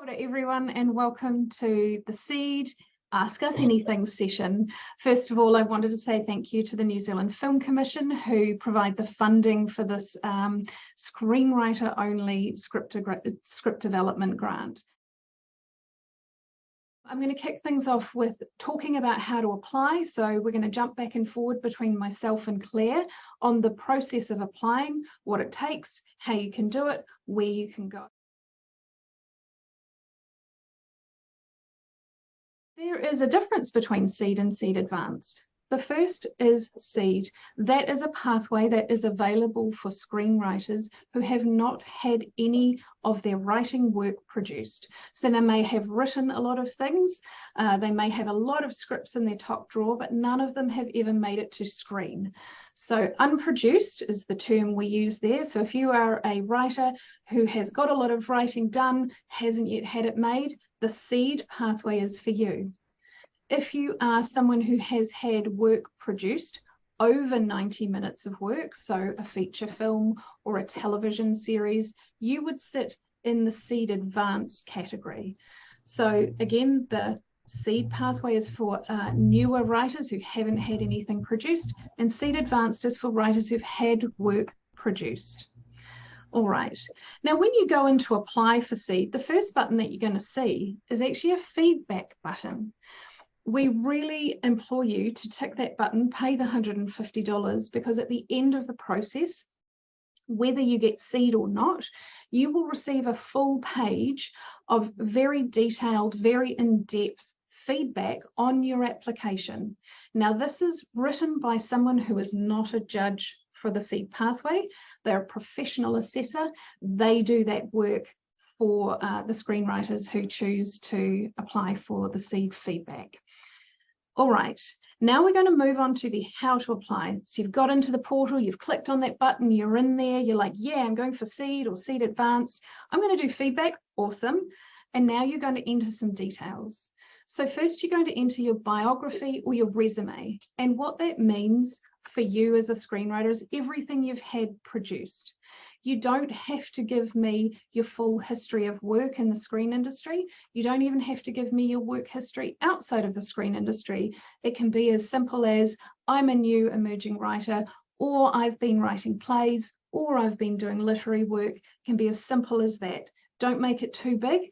Hello to everyone and welcome to the SEED Ask Us Anything session. First of all, I wanted to say thank you to the New Zealand Film Commission who provide the funding for this screenwriter-only script development grant. I'm going to kick things off with talking about how to apply. So we're going to jump back and forward between myself and Claire on the process of applying, what it takes, how you can do it, where you can go. There is a difference between SEED and SEED Advanced. The first is SEED. That is a pathway that is available for screenwriters who have not had any of their writing work produced. So they may have written a lot of things, they may have a lot of scripts in their top drawer, but none of them have ever made it to screen. So unproduced is the term we use there. So if you are a writer who has got a lot of writing done, hasn't yet had it made, the SEED pathway is for you. If you are someone who has had work produced, over 90 minutes of work, so a feature film or a television series, you would sit in the SEED Advanced category. So again, the SEED pathway is for newer writers who haven't had anything produced, and SEED Advanced is for writers who've had work produced. All right, now when you go in to apply for SEED, the first button that you're going to see is actually a feedback button. We really implore you to tick that button, pay the $150, because at the end of the process, whether you get SEED or not, you will receive a full page of very detailed, very in-depth feedback on your application. Now, this is written by someone who is not a judge for the SEED pathway. They're a professional assessor. They do that work for the screenwriters who choose to apply for the SEED feedback. All right, now we're going to move on to the how to apply. So you've got into the portal, you've clicked on that button, you're in there, you're like, yeah, I'm going for SEED or SEED Advanced. I'm going to do feedback, awesome. And now you're going to enter some details. So first you're going to enter your biography or your resume. And what that means for you as a screenwriter is everything you've had produced. You don't have to give me your full history of work in the screen industry. You don't even have to give me your work history outside of the screen industry. It can be as simple as I'm a new emerging writer, or I've been writing plays, or I've been doing literary work. It can be as simple as that. Don't make it too big.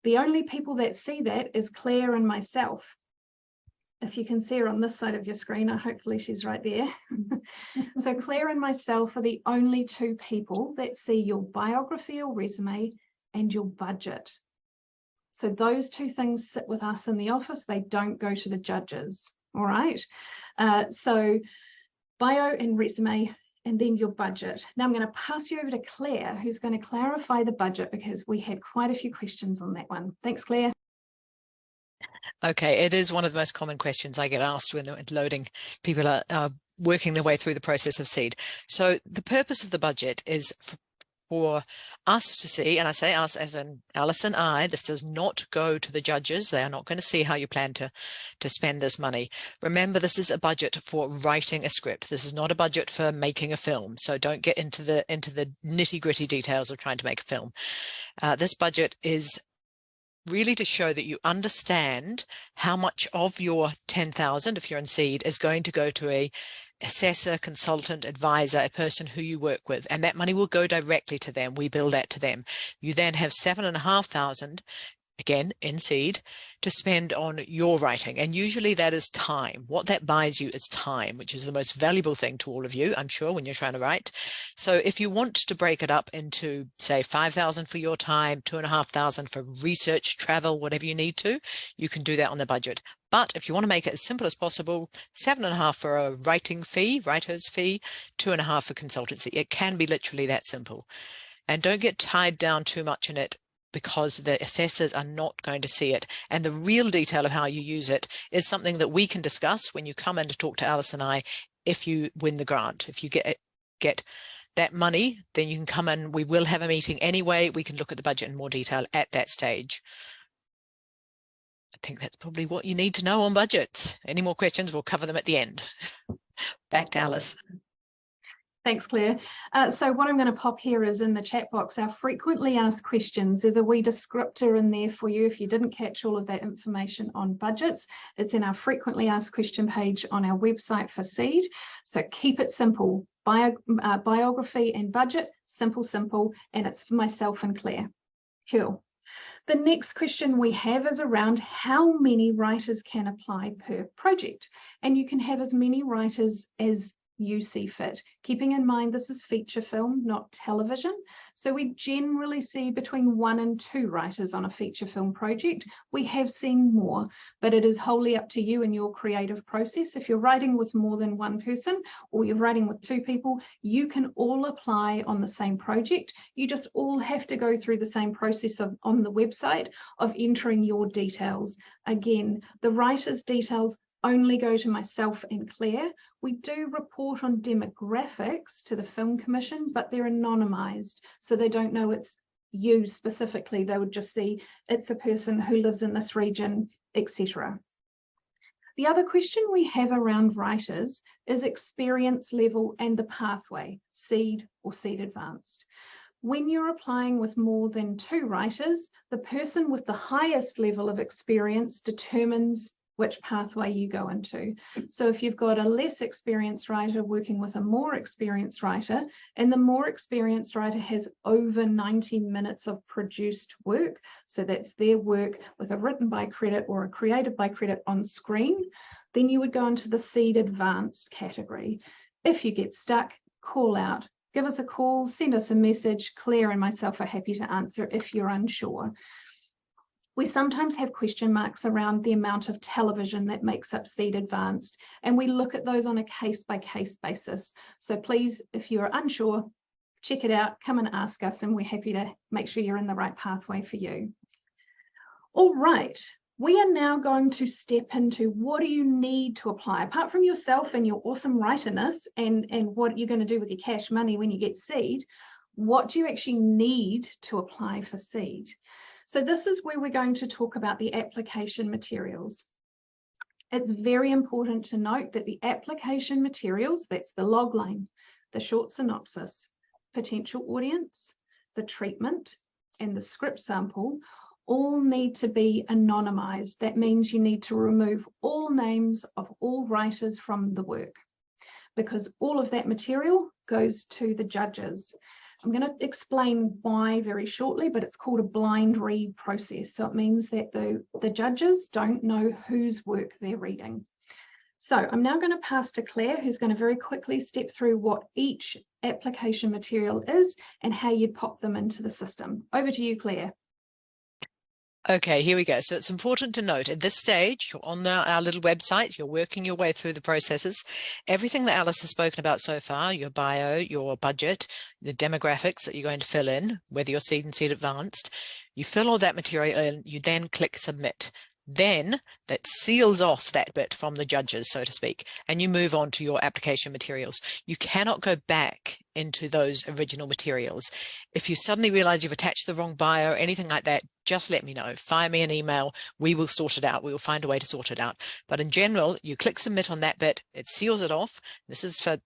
The only people that see that is Claire and myself. If you can see her on this side of your screen, hopefully she's right there. So Claire and myself are the only two people that see your biography or resume and your budget. So those two things sit with us in the office. They don't go to the judges. All right. So bio and resume, and then your budget. Now I'm going to pass you over to Claire, who's going to clarify the budget because we had quite a few questions on that one. Thanks, Claire. Okay, it is one of the most common questions I get asked when loading. People are working their way through the process of SEED. So the purpose of the budget is for us to see, and I say us as in Alice and I, this does not go to the judges. They are not going to see how you plan to spend this money. Remember, this is a budget for writing a script. This is not a budget for making a film. So don't get into the nitty-gritty details of trying to make a film. This budget is really to show that you understand how much of your 10,000, if you're in SEED, is going to go to a assessor, consultant, advisor, a person who you work with, and that money will go directly to them. We bill that to them. You then have 7,500, again in SEED, to spend on your writing, and usually that is time. What that buys you is time, which is the most valuable thing to all of you, I'm sure, when you're trying to write. So if you want to break it up into, say, 5,000 for your time, 2,500 for research, travel, whatever you need to, you can do that on the budget. But if you want to make it as simple as possible, 7,500 for a writer's fee, 2,500 for consultancy. It can be literally that simple. And don't get tied down too much in it, because the assessors are not going to see it. And the real detail of how you use it is something that we can discuss when you come in to talk to Alice and I, if you win the grant. If you get that money, then you can come in. We will have a meeting anyway. We can look at the budget in more detail at that stage. I think that's probably what you need to know on budgets. Any more questions? We'll cover them at the end. Back to Alice. Thanks, Claire. So what I'm going to pop here is in the chat box, our frequently asked questions. There's a wee descriptor in there for you if you didn't catch all of that information on budgets. It's in our frequently asked question page on our website for SEED. So keep it simple. Biography and budget, simple, and it's for myself and Claire. Cool. The next question we have is around how many writers can apply per project. And you can have as many writers as you see fit, keeping in mind this is feature film, not television. So we generally see between 1 and 2 writers on a feature film project. We have seen more, but it is wholly up to you and your creative process. If you're writing with more than 1 person or you're writing with 2 people, you can all apply on the same project. You just all have to go through the same process on the website of entering your details. Again, the writer's details only go to myself and Claire. We do report on demographics to the Film Commission, but they're anonymized, so they don't know it's you specifically. They would just see it's a person who lives in this region, etc. The other question we have around writers is experience level and the pathway, SEED or SEED Advanced. When you're applying with more than 2 writers, the person with the highest level of experience determines which pathway you go into. So if you've got a less experienced writer working with a more experienced writer, and the more experienced writer has over 90 minutes of produced work, so that's their work with a written by credit or a created by credit on screen, then you would go into the SEED Advanced category. If you get stuck, call out. Give us a call, send us a message. Claire and myself are happy to answer if you're unsure. We sometimes have question marks around the amount of television that makes up SEED Advanced, and we look at those on a case-by-case basis. So please, if you're unsure, check it out, come and ask us, and we're happy to make sure you're in the right pathway for you. All right, we are now going to step into what do you need to apply, apart from yourself and your awesome writerness and what you're going to do with your cash money when you get SEED. What do you actually need to apply for SEED? So this is where we're going to talk about the application materials. It's very important to note that the application materials, that's the logline, the short synopsis, potential audience, the treatment, and the script sample, all need to be anonymized. That means you need to remove all names of all writers from the work, because all of that material goes to the judges. I'm going to explain why very shortly, but it's called a blind read process. So it means that the judges don't know whose work they're reading. So I'm now going to pass to Claire, who's going to very quickly step through what each application material is and how you'd pop them into the system. Over to you, Claire. Okay, here we go. So it's important to note at this stage, you're on our little website, you're working your way through the processes. Everything that Alice has spoken about so far, your bio, your budget, the demographics that you're going to fill in, whether you're SEED and SEED Advanced, you fill all that material in, you then click submit. Then that seals off that bit from the judges, so to speak, and you move on to your application materials. You cannot go back into those original materials. If you suddenly realize you've attached the wrong bio or anything like that, just let me know. Fire me an email. We will sort it out. We will find a way to sort it out. But in general, you click submit on that bit. It seals it off. This is for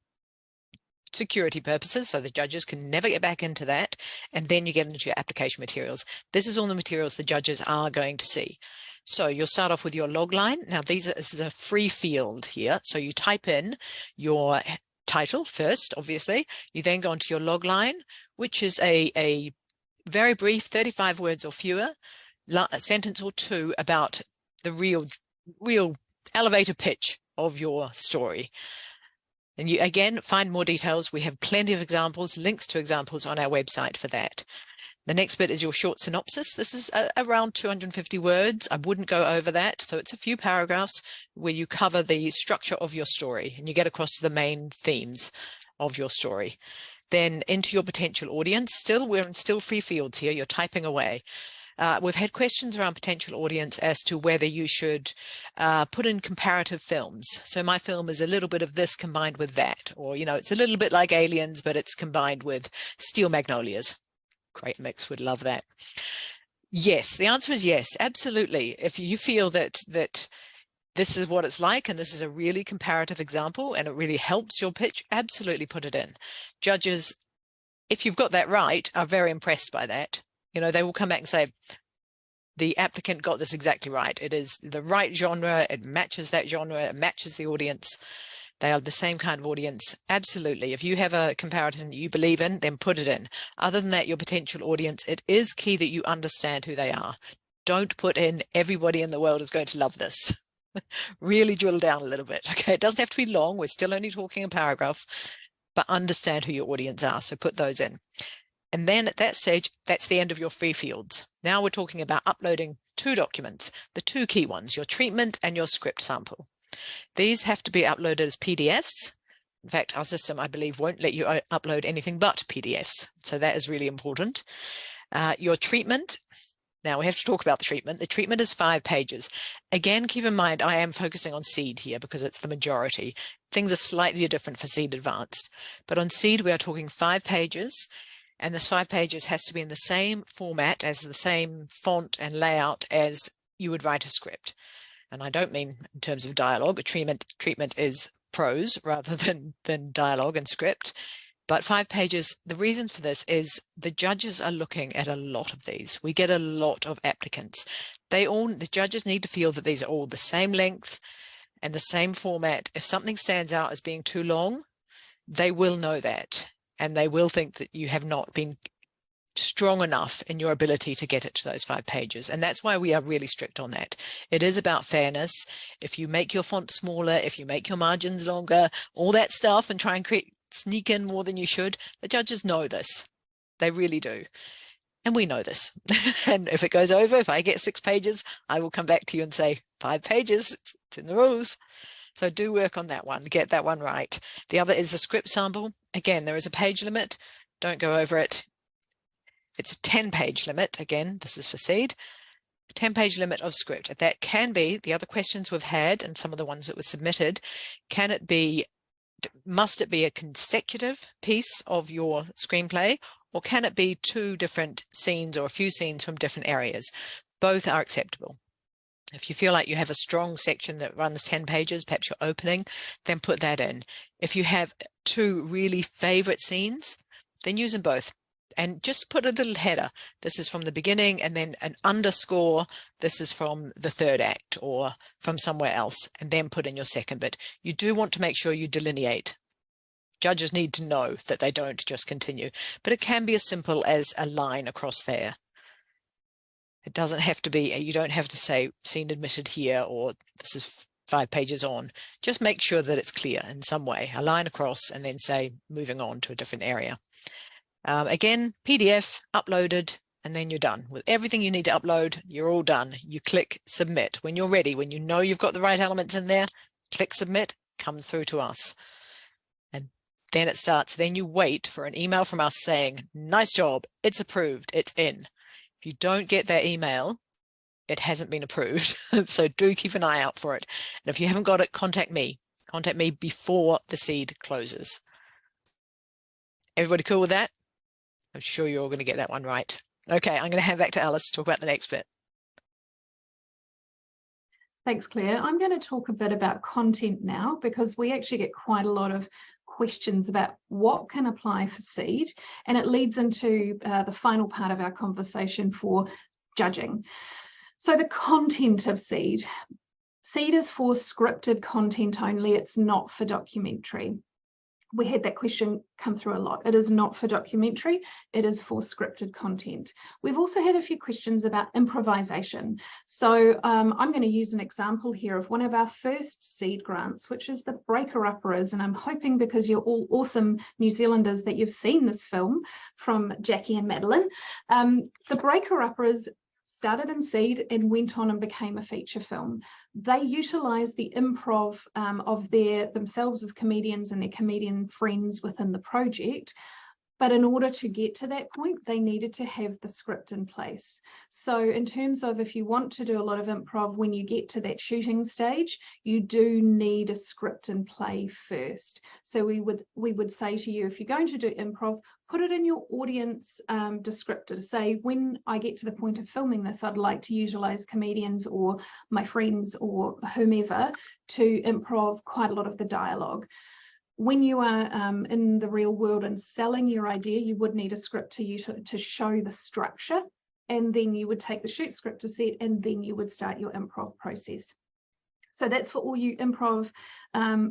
security purposes, so the judges can never get back into that. And then you get into your application materials. This is all the materials the judges are going to see. So you'll start off with your log line. Now this is a free field here. So you type in your title first, obviously. You then go into your log line, which is a very brief 35 words or fewer, a sentence or two about the real elevator pitch of your story. And you again find more details. We have plenty of examples, links to examples on our website for that. The next bit is your short synopsis. This is around 250 words. I wouldn't go over that. So it's a few paragraphs where you cover the structure of your story and you get across to the main themes of your story. Then into your potential audience. We're in free fields here. You're typing away. We've had questions around potential audience as to whether you should put in comparative films. So my film is a little bit of this combined with that, or, you know, it's a little bit like Aliens, but it's combined with Steel Magnolias. Great mix, would love that. Yes, the answer is yes, absolutely. If you feel that this is what it's like, and this is a really comparative example, and it really helps your pitch, absolutely put it in. Judges, if you've got that right, are very impressed by that. You know, they will come back and say, the applicant got this exactly right. It is the right genre, it matches that genre, it matches the audience. They are the same kind of audience. Absolutely. If you have a comparison you believe in, then put it in. Other than that, your potential audience, it is key that you understand who they are. Don't put in everybody in the world is going to love this. Really drill down a little bit. Okay, it doesn't have to be long. We're still only talking a paragraph, but understand who your audience are. So put those in. And then at that stage, that's the end of your free fields. Now we're talking about uploading 2 documents, the 2 key ones, your treatment and your script sample. These have to be uploaded as PDFs. In fact, our system, I believe, won't let you upload anything but PDFs. So that is really important. Your treatment. Now we have to talk about the treatment. The treatment is 5 pages. Again, keep in mind, I am focusing on Seed here because it's the majority. Things are slightly different for Seed Advanced. But on Seed, we are talking 5 pages. And this 5 pages has to be in the same format, as the same font and layout as you would write a script. And I don't mean in terms of dialogue. Treatment is prose rather than dialogue and script. But 5 pages, the reason for this is the judges are looking at a lot of these. We get a lot of applicants. The judges need to feel that these are all the same length and the same format. If something stands out as being too long, they will know that, and they will think that you have not been strong enough in your ability to get it to those 5 pages. And that's why we are really strict on that. It is about fairness. If you make your font smaller, if you make your margins longer, all that stuff, and try and sneak in more than you should, the judges know this. They really do. And we know this. And if it goes over, if I get 6 pages, I will come back to you and say 5 pages, it's in the rules. So do work on that one, get that one right. The other is the script sample. Again, there is a page limit. Don't go over it. It's a 10-page limit. Again, this is for Seed. A 10-page limit of script. That can be the other questions we've had and some of the ones that were submitted. Must it be a consecutive piece of your screenplay, or can it be 2 different scenes or a few scenes from different areas? Both are acceptable. If you feel like you have a strong section that runs 10 pages, perhaps your opening, then put that in. If you have 2 really favorite scenes, then use them both. And just put a little header. This is from the beginning, and then an underscore. This is from the 3rd act or from somewhere else, and then put in your second bit. You do want to make sure you delineate. Judges need to know that they don't just continue, but it can be as simple as a line across there. It doesn't have to be, you don't have to say scene admitted here, or this is 5 pages on. Just make sure that it's clear in some way, a line across, and then say moving on to a different area. Again, PDF uploaded, and then you're done with everything you need to upload. You're all done. You click submit when you're ready. When you know you've got the right elements in there, click submit, comes through to us. And then it starts. Then you wait for an email from us saying, nice job, it's approved, it's in. If you don't get that email, it hasn't been approved. So do keep an eye out for it. And if you haven't got it, contact me. Contact me before the Seed closes. Everybody cool with that? I'm sure you're all going to get that one right. Okay, I'm going to hand back to Alice to talk about the next bit. Thanks, Claire. I'm going to talk a bit about content now, because we actually get quite a lot of questions about what can apply for Seed, and it leads into the final part of our conversation for judging. So the content of Seed. Seed is for scripted content only. It's not for documentary. We had that question come through a lot. It is not for documentary, it is for scripted content. We've also had a few questions about improvisation. So I'm going to use an example here of one of our first Seed grants, which is the Breaker Operas. And I'm hoping, because you're all awesome New Zealanders, that you've seen this film from Jackie and Madeline. The Breaker Operas started in Seed and went on and became a feature film. They utilised the improv of themselves as comedians and their comedian friends within the project, But in order to get to that point, they needed to have the script in place. So in terms of if you want to do a lot of improv, when you get to that shooting stage, you do need a script in play first. So we would say to you, if you're going to do improv, put it in your audience descriptor. Say, when I get to the point of filming this, I'd like to utilize comedians or my friends or whomever to improv quite a lot of the dialogue. When you are in the real world and selling your idea, you would need a script to show the structure, and then you would take the shoot script to set, and then you would start your improv process. So that's for all you improv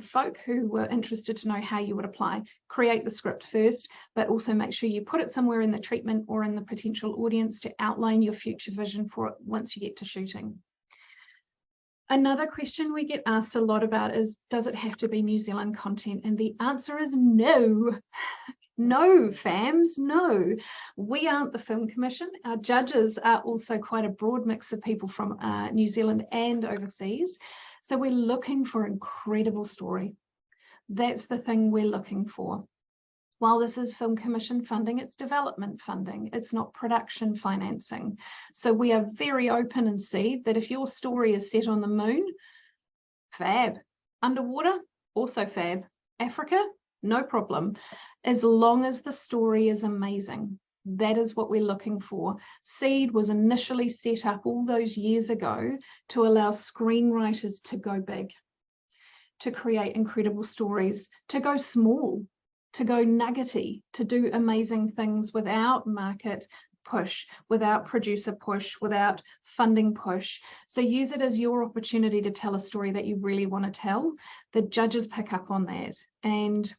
folk who were interested to know how you would apply. Create the script first, but also make sure you put it somewhere in the treatment or in the potential audience to outline your future vision for it once you get to shooting. Another question we get asked a lot about is, does it have to be New Zealand content? And the answer is no. No, fams, no. We aren't the Film Commission. Our judges are also quite a broad mix of people from New Zealand and overseas. So we're looking for incredible story. That's the thing we're looking for. While this is Film Commission funding, it's development funding. It's not production financing. So we are very open and see that if your story is set on the moon, fab. Underwater, also fab. Africa, no problem. As long as the story is amazing. That is what we're looking for. SEED was initially set up all those years ago to allow screenwriters to go big, to create incredible stories, to go small, to go nuggety, to do amazing things without market push, without producer push, without funding push. So use it as your opportunity to tell a story that you really want to tell. The judges pick up on that. And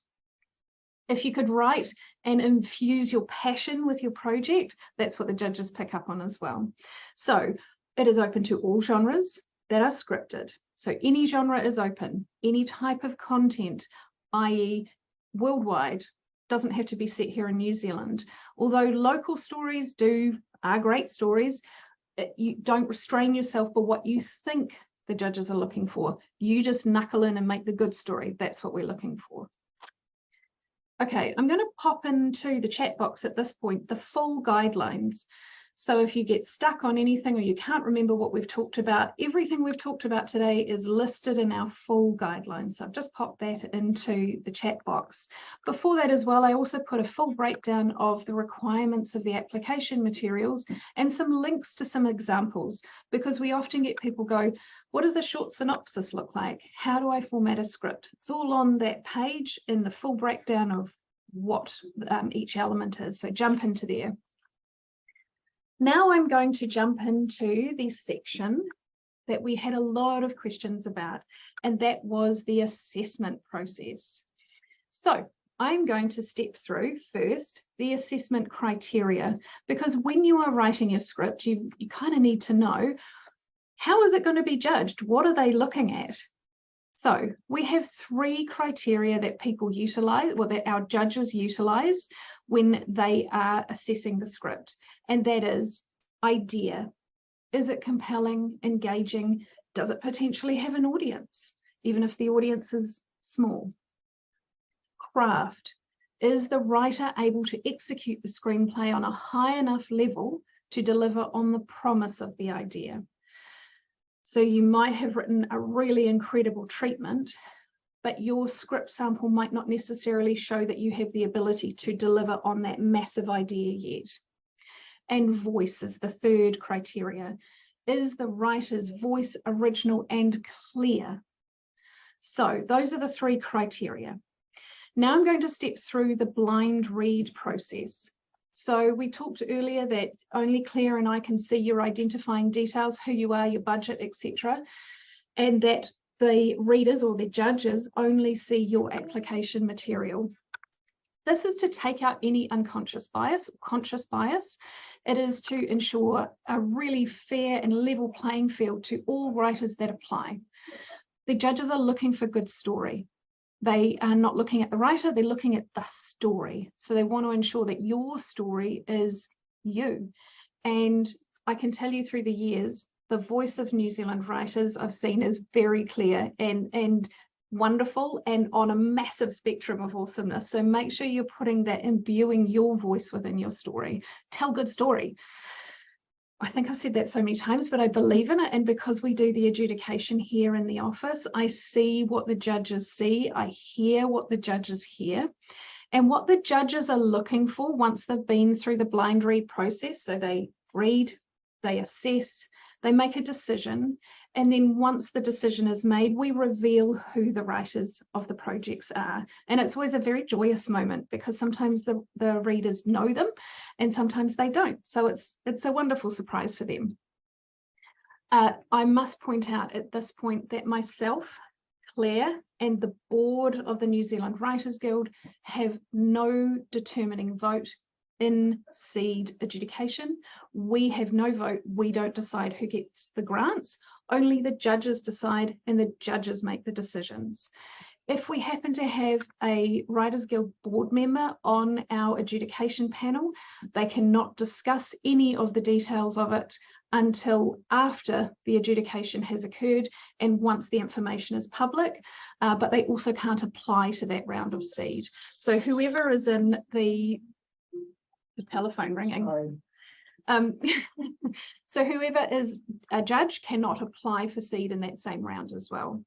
if you could write and infuse your passion with your project, that's what the judges pick up on as well. So it is open to all genres that are scripted. So any genre is open, any type of content, i.e. worldwide, doesn't have to be set here in New Zealand. Although local stories are great stories, you don't restrain yourself by what you think the judges are looking for. You just knuckle in and make the good story. That's what we're looking for. Okay, I'm going to pop into the chat box at this point the full guidelines. So if you get stuck on anything or you can't remember what we've talked about, everything we've talked about today is listed in our full guidelines. So I've just popped that into the chat box. Before that as well, I also put a full breakdown of the requirements of the application materials and some links to some examples, because we often get people go, what does a short synopsis look like? How do I format a script? It's all on that page in the full breakdown of what each element is. So jump into there. Now I'm going to jump into the section that we had a lot of questions about, and that was the assessment process. So I'm going to step through first the assessment criteria, because when you are writing your script, you kind of need to know, how is it going to be judged? What are they looking at? So we have 3 criteria that people utilize, or that our judges utilize when they are assessing the script. And that is idea. Is it compelling, engaging? Does it potentially have an audience, even if the audience is small? Craft. Is the writer able to execute the screenplay on a high enough level to deliver on the promise of the idea? So you might have written a really incredible treatment, but your script sample might not necessarily show that you have the ability to deliver on that massive idea yet. And voice is the 3rd criteria. Is the writer's voice original and clear? So those are the 3 criteria. Now I'm going to step through the blind read process. So we talked earlier that only Claire and I can see your identifying details, who you are, your budget, etc. And that the readers or the judges only see your application material. This is to take out any unconscious bias or conscious bias. It is to ensure a really fair and level playing field to all writers that apply. The judges are looking for good story. They are not looking at the writer, they're looking at the story. So they want to ensure that your story is you. And I can tell you through the years, the voice of New Zealand writers I've seen is very clear, and wonderful and on a massive spectrum of awesomeness. So make sure you're putting that, imbuing your voice within your story. Tell good story. I think I've said that so many times, but I believe in it. And because we do the adjudication here in the office, I see what the judges see. I hear what the judges hear. And what the judges are looking for once they've been through the blind read process. So they read, they assess, they make a decision. And then once the decision is made, we reveal who the writers of the projects are. And it's always a very joyous moment because sometimes the readers know them and sometimes they don't. So it's a wonderful surprise for them. I must point out at this point that myself, Claire, and the board of the New Zealand Writers Guild have no determining vote in seed adjudication. We have no vote. We don't decide who gets the grants. Only the judges decide, and the judges make the decisions. If we happen to have a Writers Guild board member on our adjudication panel, they cannot discuss any of the details of it until after the adjudication has occurred and once the information is public, but they also can't apply to that round of seed. So whoever is in the telephone ringing. So whoever is a judge cannot apply for seed in that same round as well.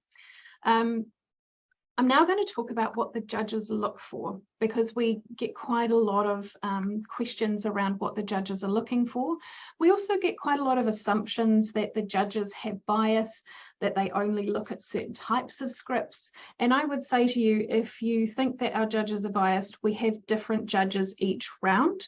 I'm now going to talk about what the judges look for, because we get quite a lot of questions around what the judges are looking for. We also get quite a lot of assumptions that the judges have bias, that they only look at certain types of scripts. And I would say to you, if you think that our judges are biased, we have different judges each round.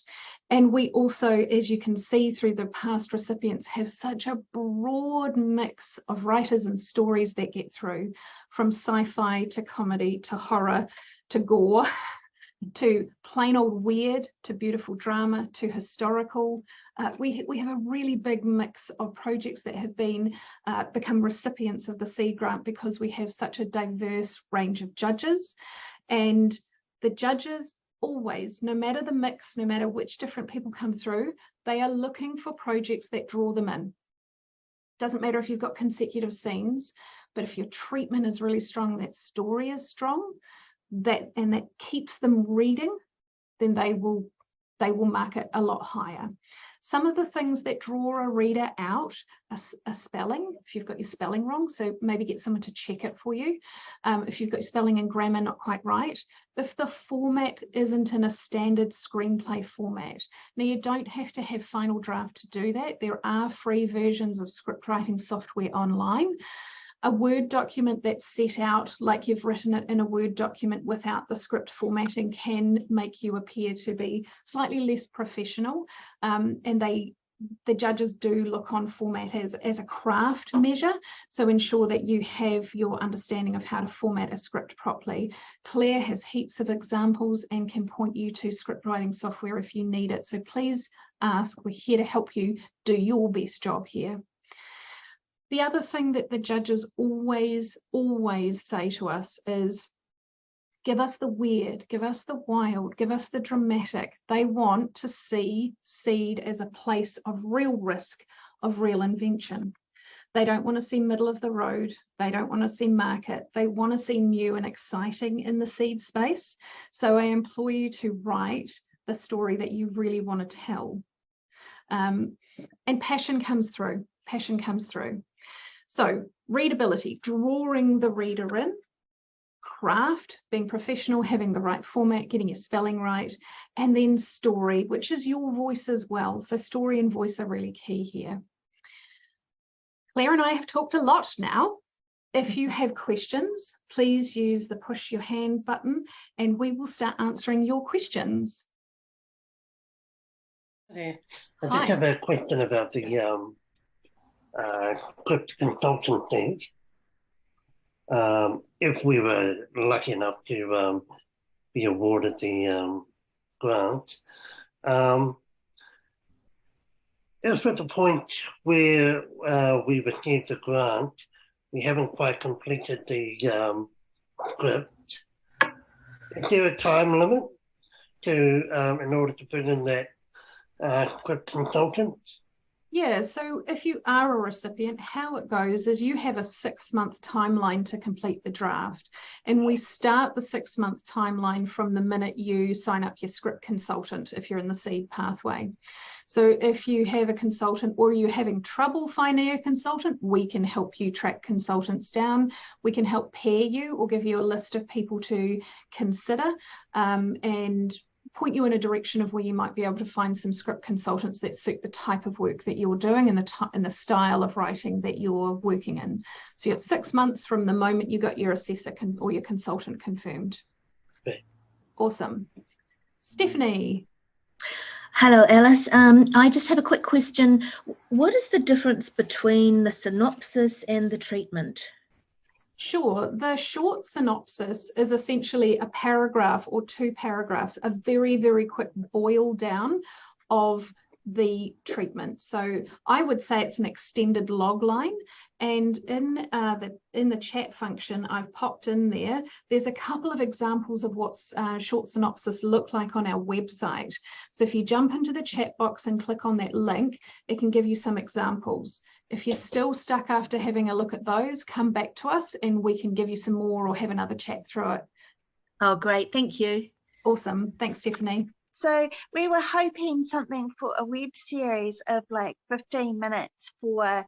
And we also, as you can see through the past recipients, have such a broad mix of writers and stories that get through, from sci-fi to comedy to horror to gore to plain old weird to beautiful drama to historical. We have a really big mix of projects that have been become recipients of the seed grant because we have such a diverse range of judges. And the judges always, no matter the mix, no matter which different people come through, they are looking for projects that draw them in. Doesn't matter if you've got consecutive scenes, but if your treatment is really strong, that story is strong, that keeps them reading, then they will mark it a lot higher. Some of the things that draw a reader out are spelling, if you've got your spelling wrong, so maybe get someone to check it for you. If you've got your spelling and grammar not quite right, if the format isn't in a standard screenplay format. Now, you don't have to have Final Draft to do that. There are free versions of script writing software online. A Word document that's set out like you've written it in a Word document without the script formatting can make you appear to be slightly less professional. And the judges do look on format as a craft measure, so ensure that you have your understanding of how to format a script properly. Claire has heaps of examples and can point you to script writing software if you need it. So please ask. We're here to help you do your best job here. The other thing that the judges always say to us is, give us the weird, give us the wild, give us the dramatic. They want to see seed as a place of real risk, of real invention. They don't want to see middle of the road. They don't want to see market. They want to see new and exciting in the seed space. So I implore you to write the story that you really want to tell. And passion comes through. Passion comes through. So readability, drawing the reader in, craft, being professional, having the right format, getting your spelling right, and then story, which is your voice as well. So story and voice are really key here. Claire and I have talked a lot now. If you have questions, please use the push your hand button and we will start answering your questions. I just have a question about the script consultancy. If we were lucky enough to be awarded the grant, if at the point where we received the grant, we haven't quite completed the script, is there a time limit to in order to put in that script consultant? Yeah, so if you are a recipient, how it goes is you have a 6-month timeline to complete the draft. And we start the 6-month timeline from the minute you sign up your script consultant if you're in the seed pathway. So if you have a consultant or you're having trouble finding a consultant, we can help you track consultants down. We can help pair you or give you a list of people to consider, and point you in a direction of where you might be able to find some script consultants that suit the type of work that you're doing and the style of writing that you're working in. So you have 6 months from the moment you got your assessor or your consultant confirmed. Okay. Awesome. Stephanie. Hello, Alice. I just have a quick question. What is the difference between the synopsis and the treatment? Sure. The short synopsis is essentially a paragraph or 2 paragraphs, a very, very quick boil down of the treatment. So I would say it's an extended log line. And in the chat function, I've popped in there, there's a couple of examples of what short synopsis look like on our website. So if you jump into the chat box and click on that link, it can give you some examples. If you're still stuck after having a look at those, come back to us and we can give you some more or have another chat through it. Oh, great. Thank you. Awesome. Thanks, Stephanie. So we were hoping something for a web series of like 15 minutes for...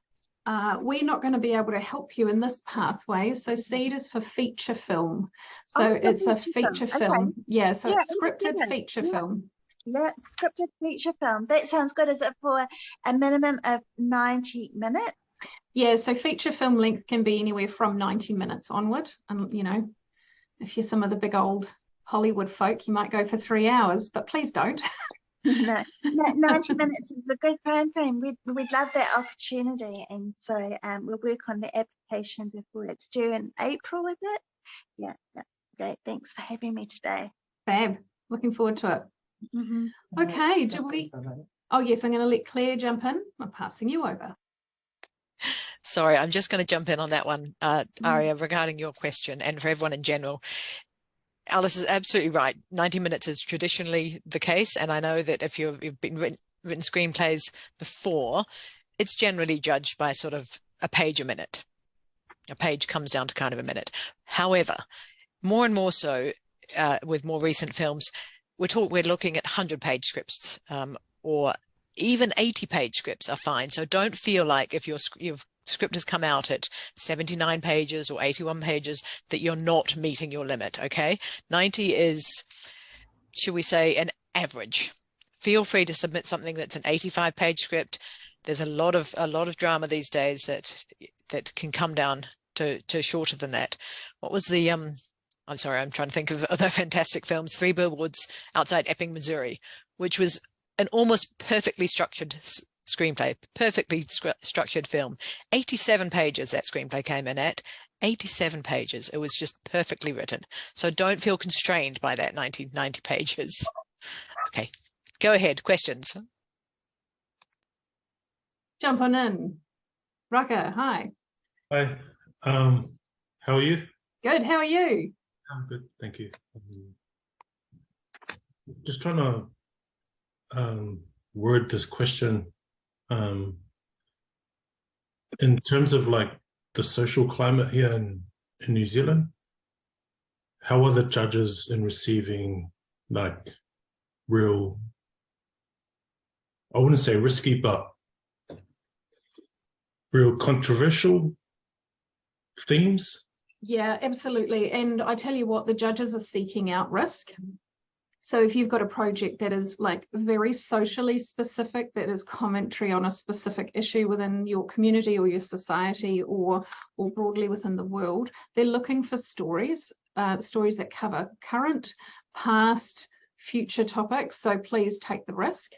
We're not going to be able to help you in this pathway. So SEED is for feature film. So it's a feature film. Okay. Yeah, so it's scripted feature film. Yeah, scripted feature film. That sounds good. Is it for a minimum of 90 minutes? Yeah, so feature film length can be anywhere from 90 minutes onward. And, you know, if you're some of the big old Hollywood folk, you might go for 3 hours, but please don't. No, 90 minutes is a good time frame. We'd love that opportunity. And so we'll work on the application before it's due in April, is it? Yeah, great. Thanks for having me today. Fab. Looking forward to it. Mm-hmm. Okay, do we? Oh, yes, I'm going to let Claire jump in. I'm passing you over. Sorry, I'm just going to jump in on that one, Aria, regarding your question and for everyone in general. Alice is absolutely right. 90 minutes is traditionally the case. And I know that if you've been written screenplays before, it's generally judged by sort of a page a minute. A page comes down to kind of a minute. However, more and more so with more recent films, we're looking at 100-page scripts or even 80-page scripts are fine. So don't feel like if your script has come out at 79 pages or 81 pages that you're not meeting your limit. Okay, 90 is, should we say, an average. Feel free to submit something that's an 85-page script. There's a lot of drama these days that can come down to shorter than that. What was the I'm sorry, I'm trying to think of other fantastic films. 3 Billboards Outside Ebbing, Missouri, which was an almost perfectly structured screenplay, perfectly structured film. 87 pages that screenplay came in at. 87 pages. It was just perfectly written. So don't feel constrained by that 90 pages. Okay, go ahead. Questions? Jump on in. Raka, hi. Hi. How are you? Good. How are you? I'm good, thank you. Just trying to word this question in terms of like the social climate here in New Zealand. How are the judges in receiving like real, I wouldn't say risky, but real controversial themes? Yeah, absolutely. And I tell you what, the judges are seeking out risk. So if you've got a project that is like very socially specific, that is commentary on a specific issue within your community or your society or broadly within the world, they're looking for stories that cover current, past, future topics. So please take the risk.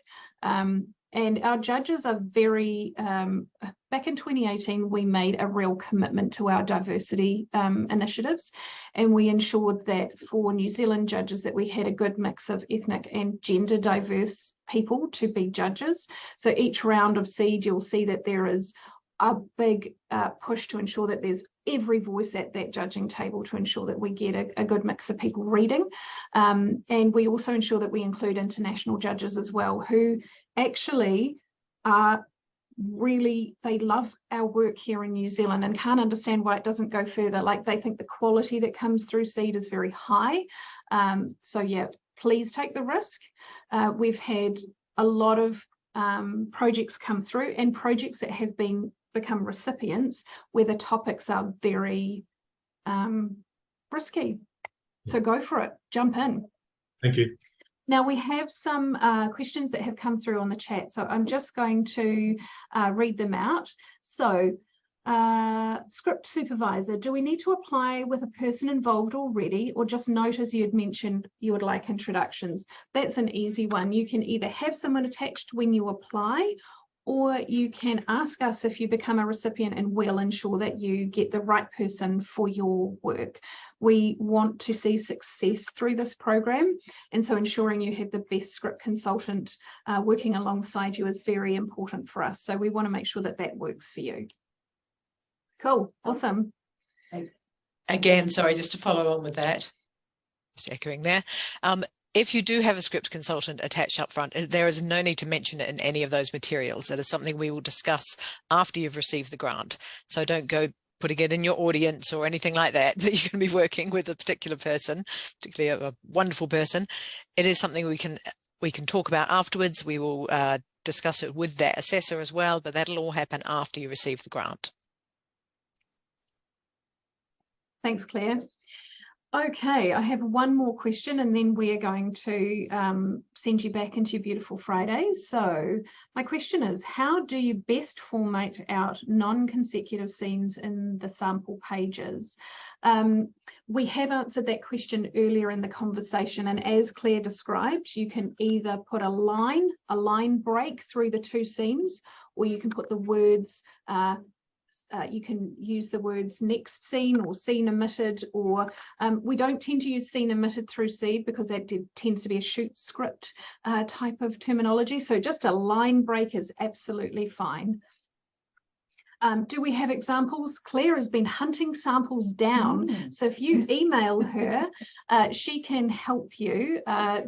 And our judges are very, back in 2018, we made a real commitment to our diversity initiatives, and we ensured that for New Zealand judges that we had a good mix of ethnic and gender diverse people to be judges. So each round of SEED, you'll see that there is a big push to ensure that there's every voice at that judging table to ensure that we get a good mix of people reading. And we also ensure that we include international judges as well, who actually are really, they love our work here in New Zealand and can't understand why it doesn't go further. Like, they think the quality that comes through SEED is very high. So yeah, please take the risk. We've had a lot of projects come through, and projects that have become recipients where the topics are very risky. So go for it, jump in. Thank you. Now we have some questions that have come through on the chat, so I'm just going to read them out. So script supervisor, do we need to apply with a person involved already, or just note, as you had mentioned, you would like introductions? That's an easy one. You can either have someone attached when you apply, or you can ask us if you become a recipient, and we'll ensure that you get the right person for your work. We want to see success through this program, and so ensuring you have the best script consultant working alongside you is very important for us. So we want to make sure that that works for you. Cool, awesome. Again, sorry, just to follow on with that, just echoing there. If you do have a script consultant attached up front, there is no need to mention it in any of those materials. It is something we will discuss after you've received the grant. So don't go putting it in your audience or anything like that, that you're going to be working with a particular person, particularly a wonderful person. It is something we can talk about afterwards. We will discuss it with that assessor as well, but that'll all happen after you receive the grant. Thanks, Claire. Okay, I have one more question, and then we are going to send you back into your beautiful Fridays. So my question is, how do you best format out non-consecutive scenes in the sample pages? We have answered that question earlier in the conversation, and as Claire described, you can either put a line break through the two scenes, or you can put the words you can use the words next scene or scene omitted, or we don't tend to use scene omitted through SEED because that tends to be a shoot script type of terminology. So just a line break is absolutely fine. Do we have examples? Claire has been hunting samples down. So if you email her, she can help you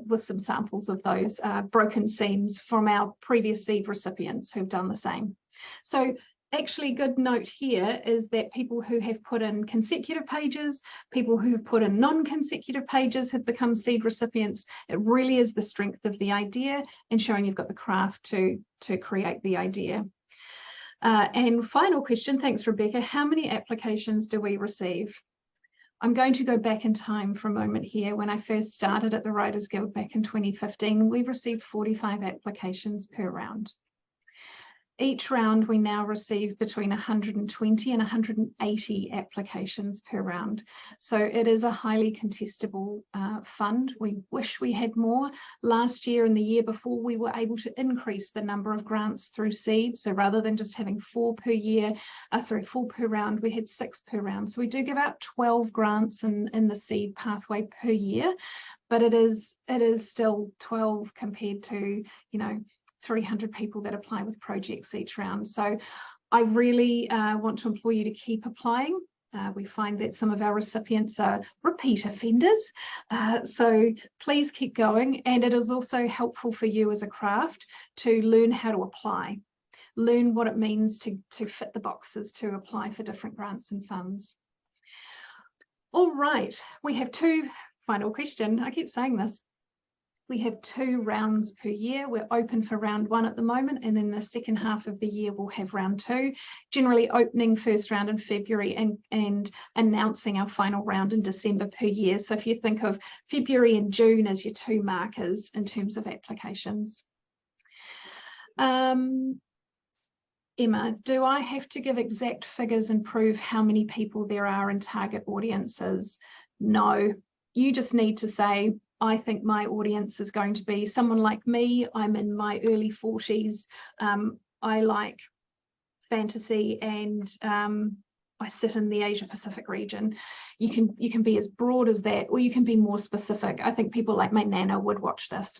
with some samples of those broken scenes from our previous SEED recipients who've done the same. So actually, good note here is that people who have put in consecutive pages, people who have put in non-consecutive pages have become SEED recipients. It really is the strength of the idea and showing you've got the craft to create the idea. And final question, thanks Rebecca, how many applications do we receive? I'm going to go back in time for a moment here. When I first started at the Writers Guild back in 2015, we received 45 applications per round. Each round we now receive between 120 and 180 applications per round. So it is a highly contestable fund. We wish we had more. Last year and the year before, we were able to increase the number of grants through SEED. So rather than just having 4 per round, we had 6 per round. So we do give out 12 grants in the SEED pathway per year, but it is still 12 compared to, 300 people that apply with projects each round. So I really want to implore you to keep applying. We find that some of our recipients are repeat offenders. So please keep going. And it is also helpful for you as a craft to learn how to apply, learn what it means to fit the boxes to apply for different grants and funds. All right, we have 2 final question. I keep saying this. We have 2 rounds per year. We're open for round 1 at the moment, and then the second half of the year we'll have round 2, generally opening first round in February and announcing our final round in December per year. So if you think of February and June as your 2 markers in terms of applications. Emma, do I have to give exact figures and prove how many people there are in target audiences? No, you just need to say, I think my audience is going to be someone like me. I'm in my early 40s. I like fantasy, and I sit in the Asia Pacific region. You can be as broad as that, or you can be more specific. I think people like my nana would watch this.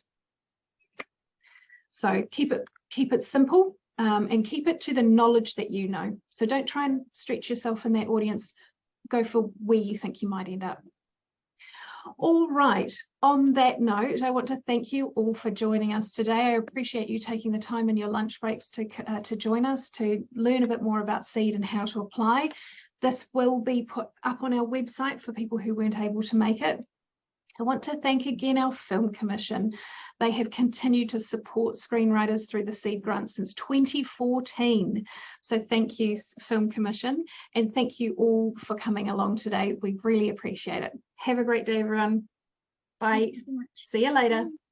So keep it simple, and keep it to the knowledge that you know. So don't try and stretch yourself in that audience. Go for where you think you might end up. All right, on that note, I want to thank you all for joining us today. I appreciate you taking the time in your lunch breaks to join us, to learn a bit more about SEED and how to apply. This will be put up on our website for people who weren't able to make it. I want to thank again our Film Commission. They have continued to support screenwriters through the SEED grant since 2014. So thank you, Film Commission, and thank you all for coming along today. We really appreciate it. Have a great day, everyone. Bye. Thanks so much. See you later. Bye.